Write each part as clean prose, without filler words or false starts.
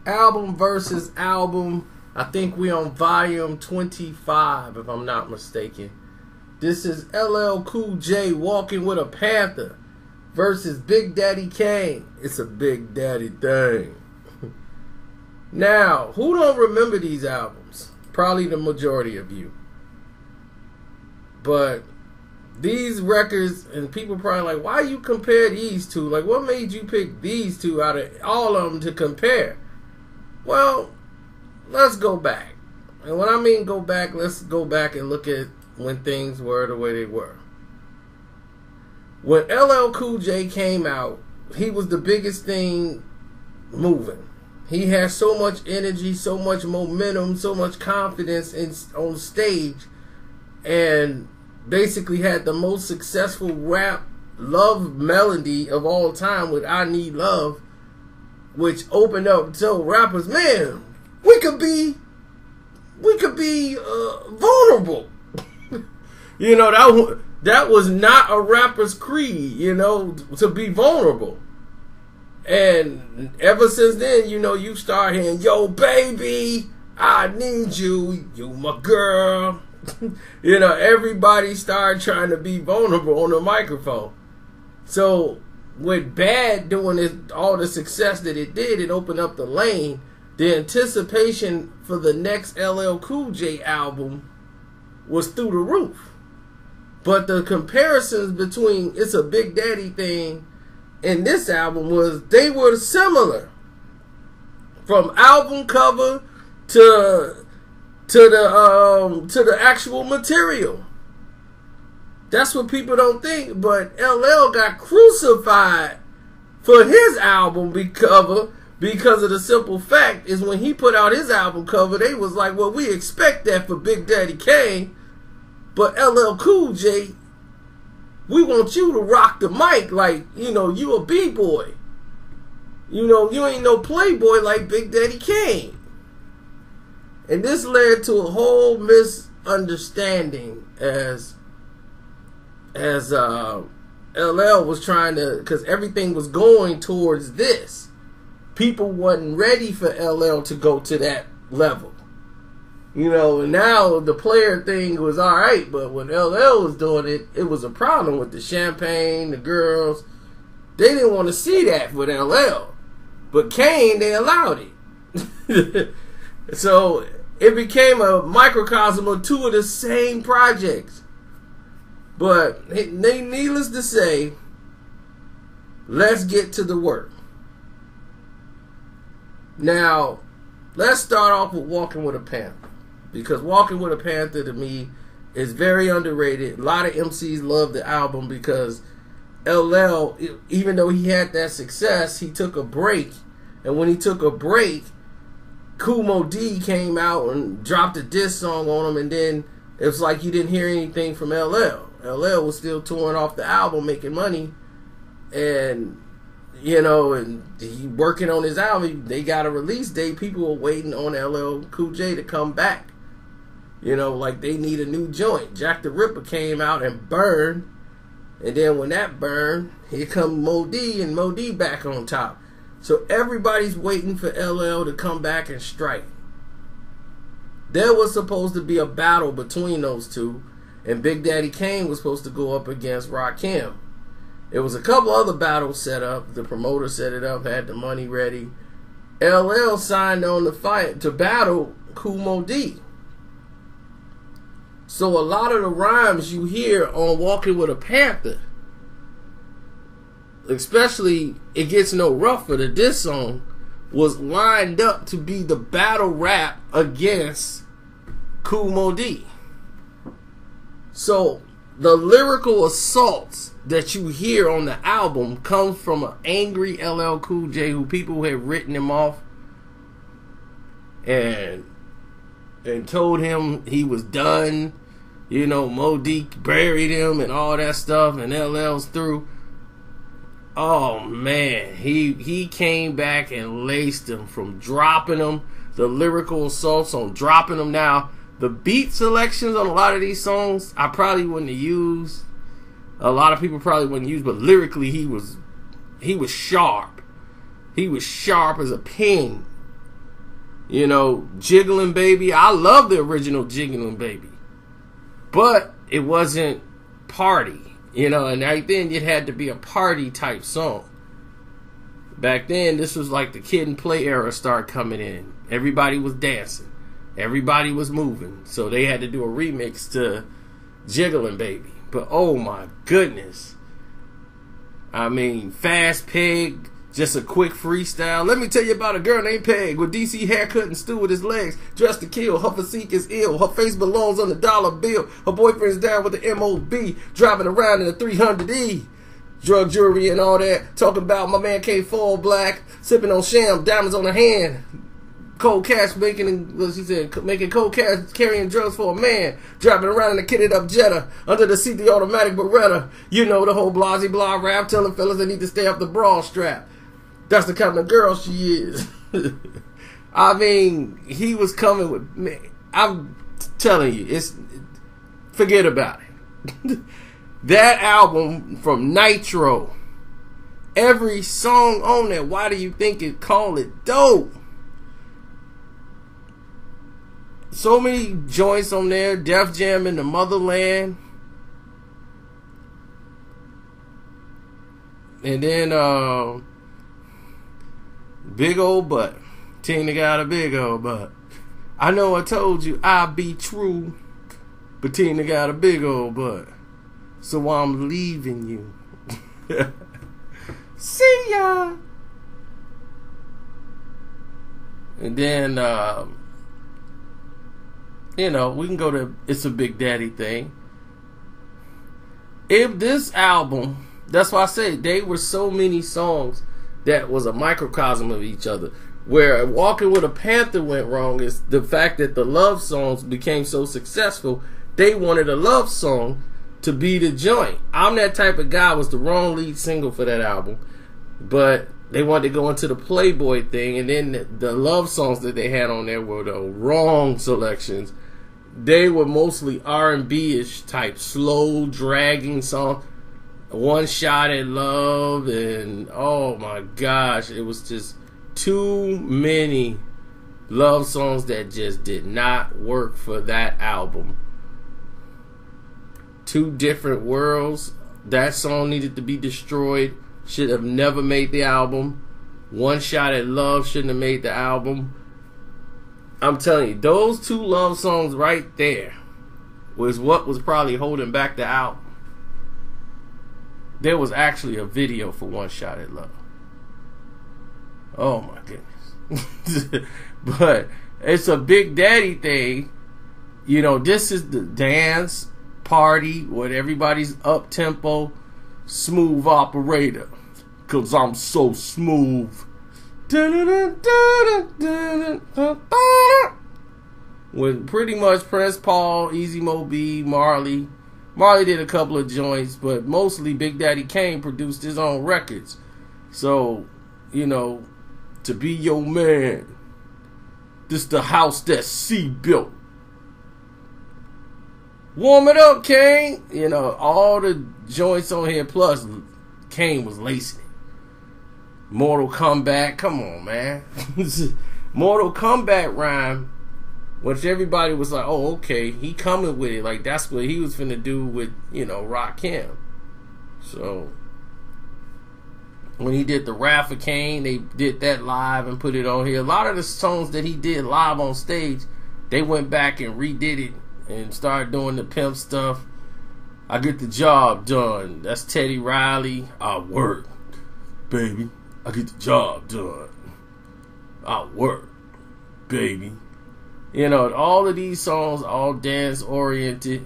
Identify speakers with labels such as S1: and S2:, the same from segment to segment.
S1: album versus album. I think we on volume 25, if I'm not mistaken. This is LL Cool J walking with a Panther versus Big Daddy Kane. It's a Big Daddy thing. Now, who don't remember these albums? Probably the majority of you. But these records, and people probably like, why you compare these two? Like, what made you pick these two out of all of them to compare? Well, let's go back. And when I mean go back, let's go back and look at when things were the way they were. When LL Cool J came out, he was the biggest thing moving. He had so much energy, so much momentum, so much confidence on stage, and basically had the most successful rap love melody of all time with I Need Love, which opened up to rappers, man, we could be vulnerable. You know, that was not a rapper's creed, you know, to be vulnerable. And ever since then, you know, you start hearing, yo, baby, I need you, you my girl. You know, everybody started trying to be vulnerable on the microphone. So with Bad doing all the success that it did, it opened up the lane. The anticipation for the next LL Cool J album was through the roof. But the comparisons between It's a Big Daddy Thing and this album they were similar. From album cover to the actual material. That's what people don't think. But LL got crucified for his album cover because of the simple fact is when he put out his album cover, they was like, well, we expect that for Big Daddy Kane, but LL Cool J, we want you to rock the mic like, you know, you a B-boy. You know, you ain't no playboy like Big Daddy Kane. And this led to a whole misunderstanding as LL was trying to, because everything was going towards this. People wasn't ready for LL to go to that level. You know, and now the player thing was alright, but when LL was doing it, it was a problem with the champagne, the girls. They didn't want to see that with LL. But Kane, they allowed it. So it became a microcosm of two of the same projects. But needless to say, let's get to the work. Now, let's start off with Walking with a Panther. Because Walking with a Panther, to me, is very underrated. A lot of MCs love the album because LL, even though he had that success, he took a break. And when he took a break, Kool Moe Dee came out and dropped a diss song on him, and then it was like you didn't hear anything from LL. LL was still touring off the album, making money, and you know, and he working on his album. They got a release date. People were waiting on LL Cool J to come back. You know, like they need a new joint. Jack the Ripper came out and burned, and then when that burned, here come Moe Dee, and Moe Dee back on top. So everybody's waiting for LL to come back and strike. There was supposed to be a battle between those two, and Big Daddy Kane was supposed to go up against Rakim. There was a couple other battles set up. The promoter set it up, had the money ready. LL signed on the fight to battle Kool Moe Dee. So a lot of the rhymes you hear on Walking with a Panther, especially It Gets No Rougher, the diss song, was lined up to be the battle rap against Kool Moe Dee. So the lyrical assaults that you hear on the album comes from an angry LL Cool J who people had written him off and told him he was done. You know, Moe Dee buried him and all that stuff, and LL's through. Oh man, he came back and laced him from dropping him. The lyrical assaults on dropping him. Now, the beat selections on a lot of these songs, I probably wouldn't have used. A lot of people probably wouldn't use, but lyrically he was sharp. He was sharp as a pen You know, Jiggling Baby. I love the original Jiggling Baby. But it wasn't party. You know, and right then it had to be a party type song. Back then, this was like the Kid and Play era started coming in. Everybody was dancing. Everybody was moving. So they had to do a remix to Jiggling Baby. But oh my goodness. I mean, Fast Peg, just a quick freestyle. Let me tell you about a girl named Peg with DC haircut and stew with his legs. Dressed to kill, her physique is ill. Her face belongs on the dollar bill. Her boyfriend's down with the MOB, driving around in a 300E. Drug jewelry and all that. Talking about my man can't fall black. Sipping on sham, diamonds on the hand. Cold cash making, what she said, making cold cash, carrying drugs for a man. Driving around in a kitted up Jetta. Under the seat, the automatic Beretta. You know the whole blasey blah rap. Telling fellas they need to stay up the bra strap. That's the kind of girl she is. I mean, he was coming with, man, I'm telling you, forget about it. That album from Nitro, every song on there, why do you think it called it dope? So many joints on there. Def Jam in the Motherland. And then Big Old Butt. Tina got a big old butt. I know I told you I'd be true, but Tina got a big old butt. So I'm leaving you. See ya. And then you know, we can go to It's a Big Daddy Thing. If this album, that's why I said they were so many songs that was a microcosm of each other. Where Walking with a Panther went wrong is the fact that the love songs became so successful, they wanted a love song to be the joint. I'm That Type of Guy was the wrong lead single for that album. But they wanted to go into the Playboy thing, and then the love songs that they had on there were the wrong selections. They were mostly R&B-ish type, slow, dragging songs. One Shot at Love, and oh my gosh, it was just too many love songs that just did not work for that album. Two Different Worlds, that song needed to be destroyed. Should have never made the album. One Shot at Love shouldn't have made the album. I'm telling you, those two love songs right there was what was probably holding back the album. There was actually a video for One Shot at Love. Oh my goodness. But it's a Big Daddy Thing. You know, this is the dance party where everybody's up tempo, smooth operator. 'Cause I'm so smooth. With pretty much Prince Paul, Easy Mo B, Marley. Marley did a couple of joints, but mostly Big Daddy Kane produced his own records. So, you know, To Be Your Man. This the house that C built. Warm it up, Kane. You know, all the joints on here, plus Kane was lacing it. Mortal Kombat, come on, man. Mortal Kombat rhyme, which everybody was like, oh, okay, he coming with it. Like, that's what he was finna do with, you know, Rakim. So, when he did the Wrath of Kane, they did that live and put it on here. A lot of the songs that he did live on stage, they went back and redid it and started doing the pimp stuff. I Get the Job Done. That's Teddy Riley. I work, baby. I get the job done. I work, baby. You know, all of these songs, all dance oriented.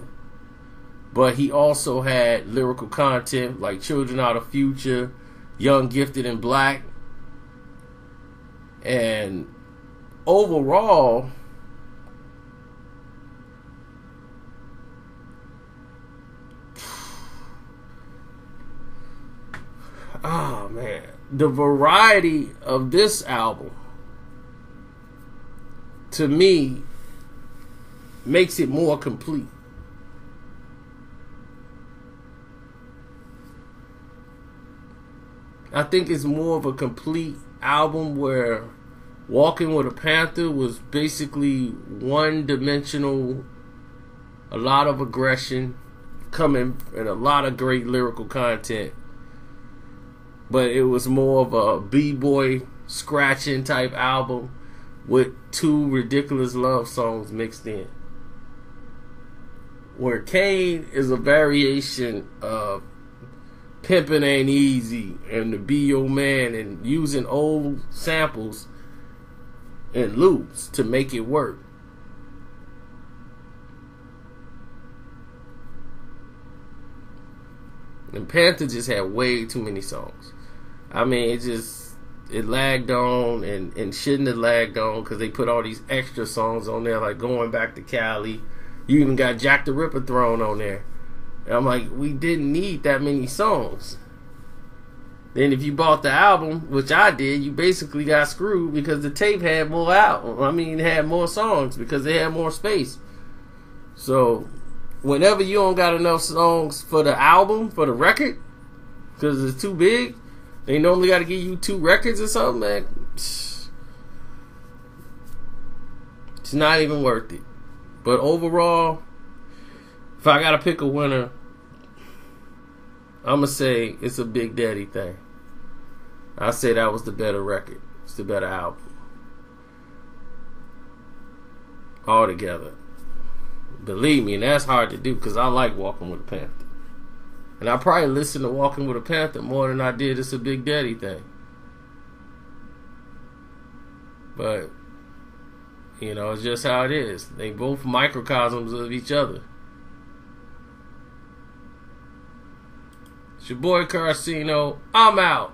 S1: But he also had lyrical content like Children of the Future, Young, Gifted, and Black. And overall, oh man, the variety of this album, to me, makes it more complete. I think it's more of a complete album where Walking with a Panther was basically one-dimensional, a lot of aggression coming, and a lot of great lyrical content. But it was more of a b-boy scratching type album with 2 ridiculous love songs mixed in. Where Kane is a variation of Pimpin' Ain't Easy and To Be Your Man, and using old samples and loops to make it work. And Panther just had way too many songs. I mean, it lagged on and shouldn't have lagged on, because they put all these extra songs on there, like Going Back to Cali. You even got Jack the Ripper thrown on there. And I'm like, we didn't need that many songs. Then if you bought the album, which I did, you basically got screwed, because the tape had more had more songs, because they had more space. So whenever you don't got enough songs for the album, for the record, because it's too big, they normally got to give you 2 records or something, man. It's not even worth it. But overall, if I got to pick a winner, I'm going to say it's a Big Daddy thing. I say that was the better record. It's the better album. Altogether. Believe me, and that's hard to do, because I like Walking with a Panther. And I probably listened to Walking with a Panther more than I did It's a Big Daddy thing. But, you know, it's just how it is. They both microcosms of each other. It's your boy Carcino. I'm out.